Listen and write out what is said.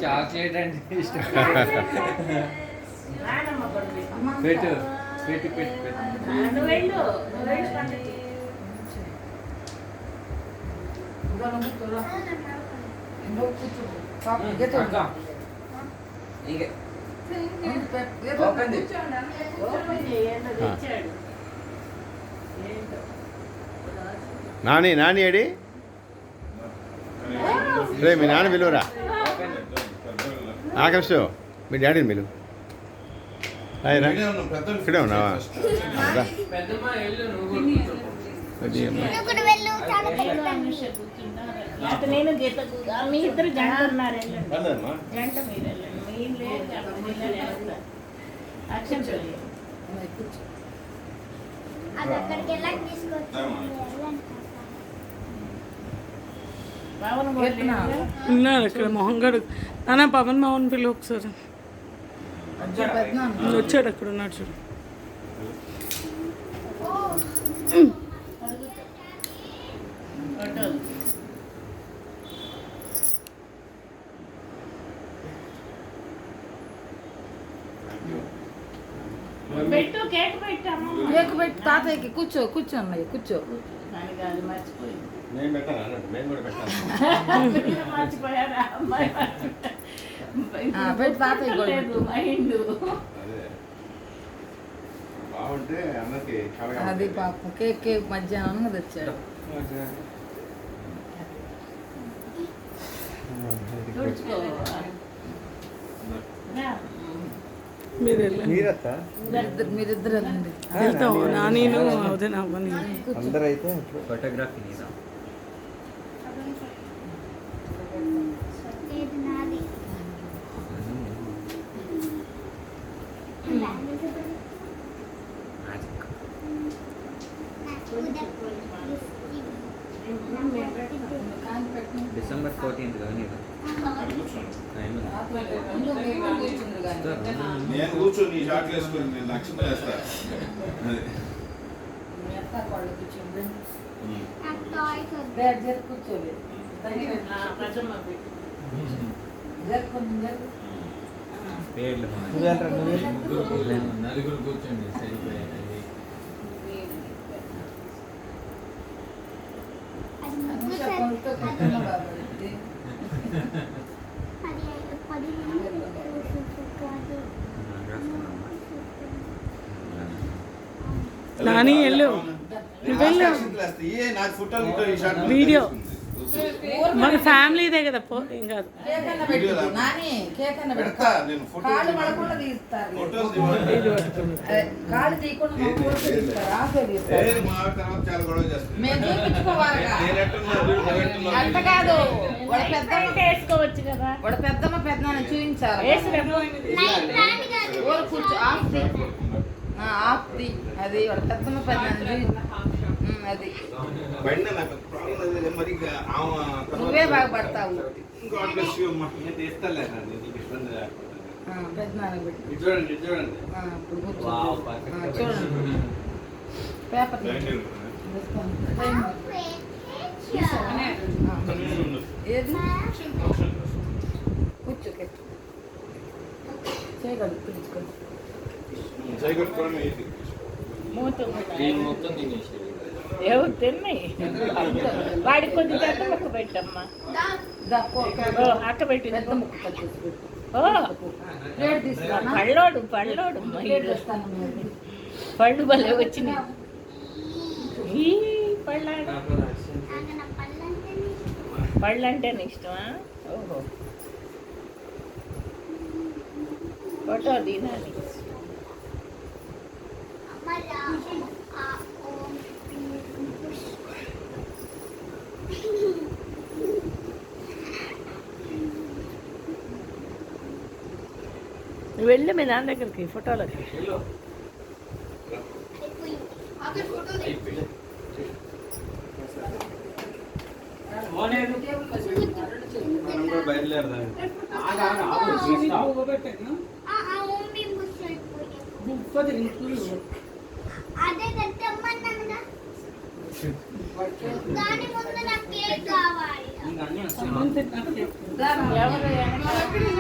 Chocolate అంటే ఇష్టం. పెట్టు పెట్టు పెట్టు పెట్టు. నాని నాని ఏడి రే మీ నాన్న పిలువరా ఆకర్షు మీ డాడీని పిలువు రా ఇక్కడే ఉన్నావా నేను మీ ఇద్దరు జంట ఉన్నారు. జంట మీరు అక్షం ఉన్నారు ఇక్కడ మొహం గడు నాన్న పవన్ మోహన్ పిల్లలు ఒకసారి వచ్చాడు అక్కడ ఉన్నాడు చూడు. పెట్టు కేక్ పెట్టాము. కేక్ పెట్టి తాతయ్యకి కూర్చో కూర్చోన్నయ్య కూర్చో. మర్చిపోయారా పెట్టి తాతయ్య అది పాపం కేక్ కేక్ మధ్యాహ్నం తెచ్చాడు. మీరిద్దరు వెళ్ళండి. వెళ్తాం నానీను అదే నా పని. ఫోటోగ్రఫీ నీదా? December 14th కదా నీదా? నేను కూర్చొని షార్ట్ వేసుకొని నేను లక్ష్యం వేస్తా. కూర్చోలేదు నలుగురు కూర్చోండి సరిపోయాయి. నాని వెళ్ళు వెళ్ళు వీడియో మన ఫ్యామిలీదే కదా పో ఏం కాదు. అంత కాదు వేసుకోవచ్చు కదా. వాడు పెద్దమ్మ పెద్దనాన్న చూపించాలి. కూర్చో ఆఫ్ది అది వాడు పెద్దమ్మ పెద్దనాన్న అది నువ్వే బాగా పడతావు. చూడండి చూడండి చూడండి పేపర్ ఏది కూర్చో చేయగలరు పిలుచుకొని మొత్తం తినేసి ఎవరు తిన్నాయి వాడికి కొంచెం పెద్ద ముక్క పెట్టమ్మా. అక్క పెట్టి పెద్ద ముక్క పళ్ళోడు పళ్ళోడు పళ్ళు భలే వచ్చినాయి. ఈ పళ్ళు అంటేనే ఇష్టమా? ఓహో ఫోటో దినాలి. వెళ్ళి మీ నాన్న దగ్గరికి ఫోటోలకి. దాని ముందు నాకు కేక్ కావాలి. ఇంకా అన్నీ వస్తాయి ఎవరు వెనక